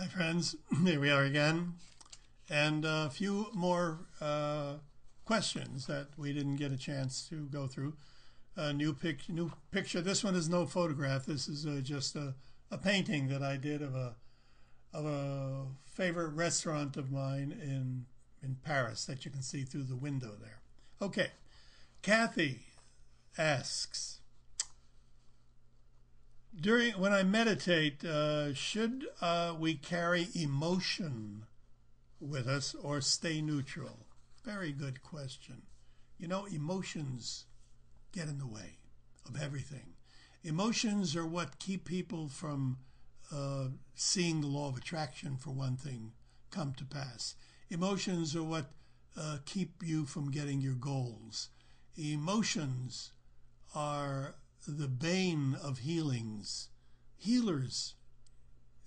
Hi, friends. Here we are again. And a few more questions that we didn't get a chance to go through. New picture. This one is no photograph. This is just a painting that I did of a favorite restaurant of mine in Paris that you can see through the window there. Okay. Kathy asks, when I meditate, should we carry emotion with us or stay neutral? Very good question. You know, emotions get in the way of everything. Emotions are what keep people from seeing the law of attraction, for one thing, come to pass. Emotions are what keep you from getting your goals. Emotions are the bane of healings. Healers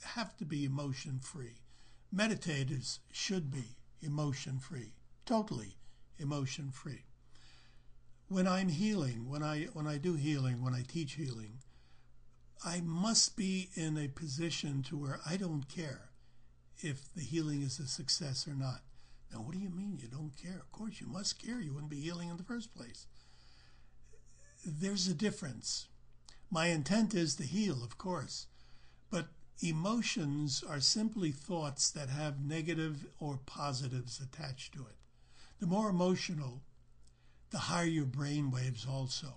have to be emotion-free. Meditators should be emotion-free, totally emotion-free. When I'm healing, when I do healing, when I teach healing, I must be in a position to where I don't care if the healing is a success or not. Now, what do you mean you don't care? Of course, you must care. You wouldn't be healing in the first place. There's a difference. My intent is to heal, of course, but emotions are simply thoughts that have negative or positives attached to it. The more emotional, the higher your brain waves also.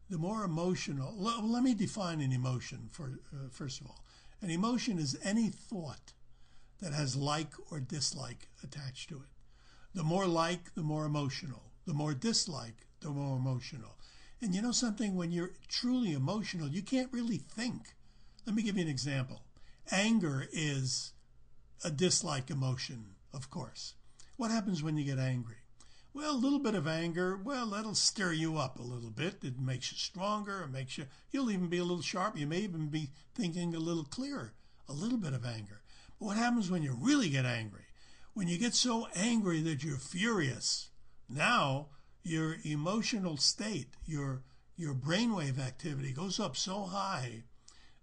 The more emotional, let me define an emotion first of all. An emotion is any thought that has like or dislike attached to it. The more like, the more emotional. The more dislike, the more emotional. And you know something? When you're truly emotional, you can't really think. Let me give you an example. Anger is a dislike emotion, of course. What happens when you get angry? Well, a little bit of anger, well, that'll stir you up a little bit. It makes you stronger. It makes you'll even be a little sharp. You may even be thinking a little clearer. A little bit of anger. But what happens when you really get angry? When you get so angry that you're furious, now your emotional state, your brainwave activity goes up so high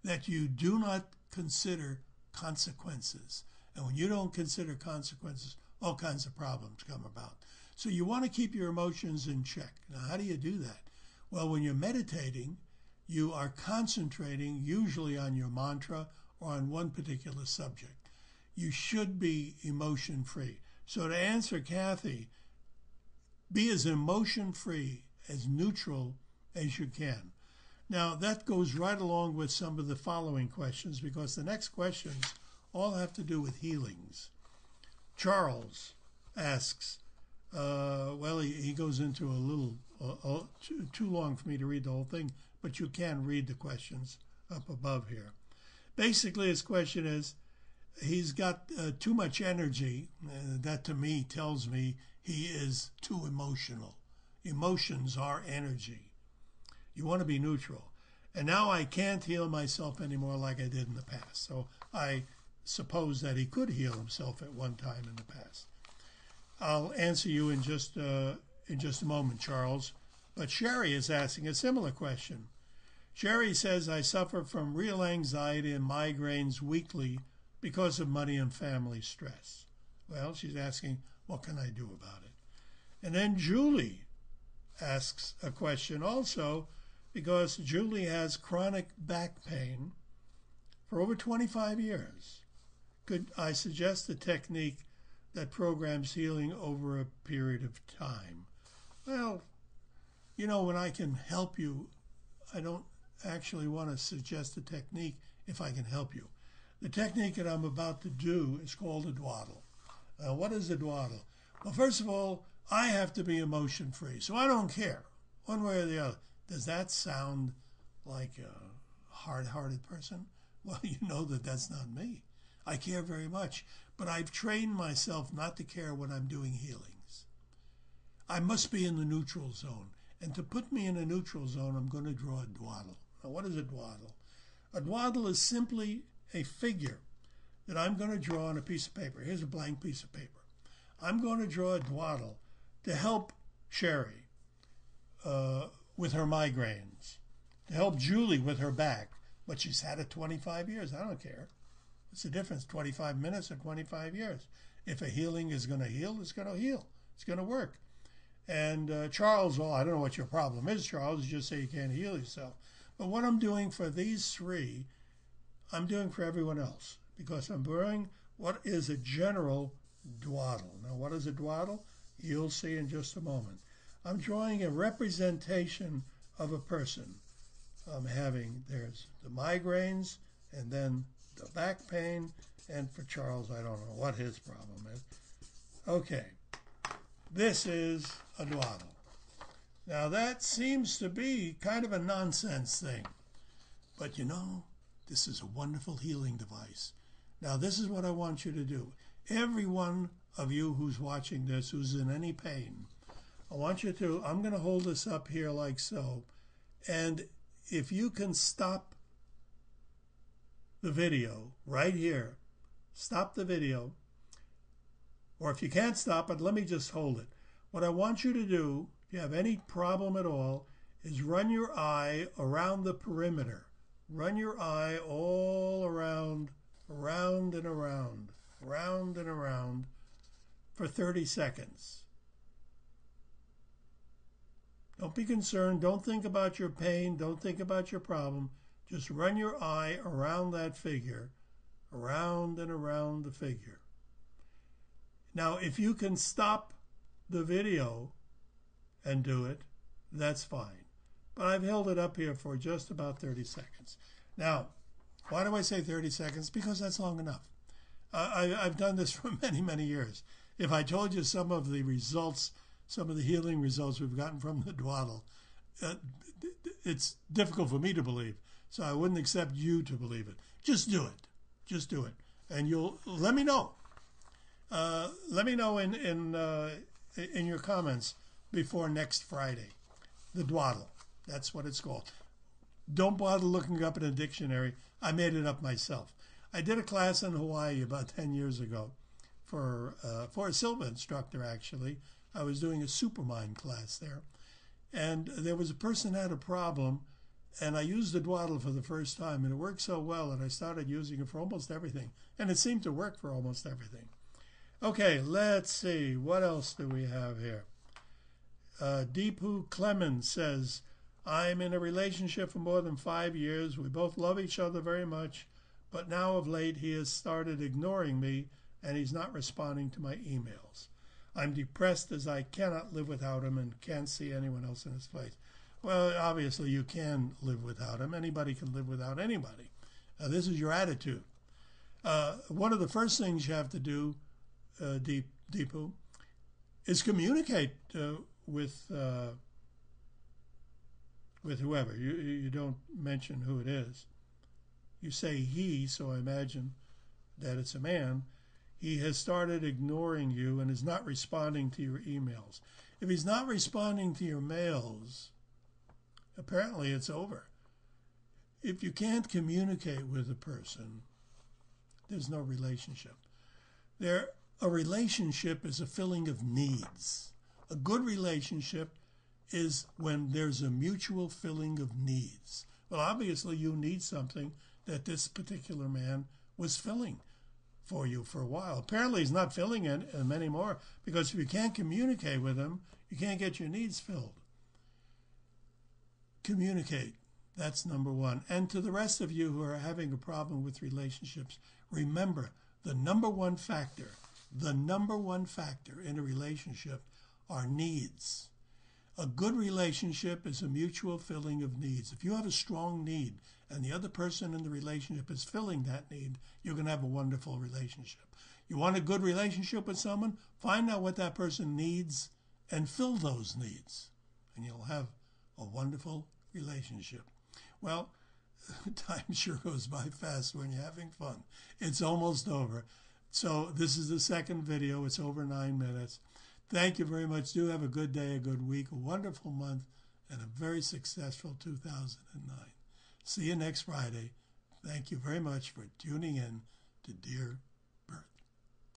that you do not consider consequences. And when you don't consider consequences, all kinds of problems come about. So you want to keep your emotions in check. Now, how do you do that? Well, when you're meditating, you are concentrating usually on your mantra or on one particular subject. You should be emotion-free. So to answer Kathy, be as emotion-free, as neutral as you can. Now, that goes right along with some of the following questions, because the next questions all have to do with healings. Charles asks, he goes into a little, too long for me to read the whole thing, but you can read the questions up above here. Basically, his question is, he's got too much energy. That to me tells me he is too emotional. Emotions are energy. You want to be neutral. And now I can't heal myself anymore like I did in the past. So I suppose that he could heal himself at one time in the past. I'll answer you in just a moment, Charles. But Sherry is asking a similar question. Sherry says, I suffer from real anxiety and migraines weekly because of money and family stress. Well, she's asking, what can I do about it? And then Julie asks a question also, because Julie has chronic back pain for over 25 years. Could I suggest a technique that programs healing over a period of time? Well, you know, when I can help you, I don't actually want to suggest a technique if I can help you. The technique that I'm about to do is called a dwaddle. What is a dwaddle? Well, first of all, I have to be emotion-free, so I don't care, one way or the other. Does that sound like a hard-hearted person? Well, you know that that's not me. I care very much, but I've trained myself not to care when I'm doing healings. I must be in the neutral zone, and to put me in a neutral zone, I'm going to draw a dwaddle. Now, what is a dwaddle? A dwaddle is simply a figure that I'm going to draw on a piece of paper. Here's a blank piece of paper. I'm going to draw a dwaddle to help Sherry with her migraines, to help Julie with her back, but she's had it 25 years. I don't care. What's the difference, 25 minutes or 25 years? If a healing is going to heal, it's going to heal. It's going to work. And Charles, well, I don't know what your problem is, Charles. You just say you can't heal yourself. But what I'm doing for these three, I'm doing for everyone else, because I'm doing what is a general dwaddle. Now, what is a dwaddle? You'll see in just a moment. I'm drawing a representation of a person. I'm having, there's the migraines, and then the back pain, and for Charles, I don't know what his problem is. Okay, this is a dwaddle. Now, that seems to be kind of a nonsense thing, but you know, this is a wonderful healing device. Now, this is what I want you to do. Every one of you who's watching this, who's in any pain, I want you to, I'm going to hold this up here like so, and if you can stop the video right here, stop the video, or if you can't stop it, let me just hold it. What I want you to do, if you have any problem at all, is run your eye around the perimeter. Run your eye all around, around and around, round and around for 30 seconds. Don't be concerned. Don't think about your pain. Don't think about your problem. Just run your eye around that figure, around and around the figure. Now, if you can stop the video and do it, that's fine. But I've held it up here for just about 30 seconds. Now, why do I say 30 seconds? Because that's long enough. I've done this for many, many years. If I told you some of the results, some of the healing results we've gotten from the dwaddle, it's difficult for me to believe. So I wouldn't accept you to believe it. Just do it. Just do it. And you'll let me know. Let me know in your comments before next Friday. The dwaddle. That's what it's called. Don't bother looking up in a dictionary. I made it up myself. I did a class in Hawaii about 10 years ago for a Silva instructor, actually. I was doing a Supermind class there. And there was a person that had a problem, and I used the dwaddle for the first time, and it worked so well that I started using it for almost everything. And it seemed to work for almost everything. Okay, let's see. What else do we have here? Deepu Clemens says, I'm in a relationship for more than 5 years. We both love each other very much, but now of late he has started ignoring me, and he's not responding to my emails. I'm depressed as I cannot live without him and can't see anyone else in his place. Well, obviously you can live without him. Anybody can live without anybody. This is your attitude. One of the first things you have to do, Deepu, is communicate with whoever. You don't mention who it is. You say he, so I imagine that it's a man. He has started ignoring you and is not responding to your emails. If he's not responding to your mails, apparently it's over. If you can't communicate with a person, there's no relationship. A relationship is a filling of needs. A good relationship is when there's a mutual filling of needs. Well, obviously you need something that this particular man was filling for you for a while. Apparently he's not filling it anymore, because if you can't communicate with him, you can't get your needs filled. Communicate. That's number one. And to the rest of you who are having a problem with relationships, remember the number one factor in a relationship are needs. A good relationship is a mutual filling of needs. If you have a strong need and the other person in the relationship is filling that need, you're going to have a wonderful relationship. You want a good relationship with someone? Find out what that person needs and fill those needs, and you'll have a wonderful relationship. Well, time sure goes by fast when you're having fun. It's almost over. So this is the second video. It's over 9 minutes. Thank you very much. Do have a good day, a good week, a wonderful month, and a very successful 2009. See you next Friday. Thank you very much for tuning in to Dear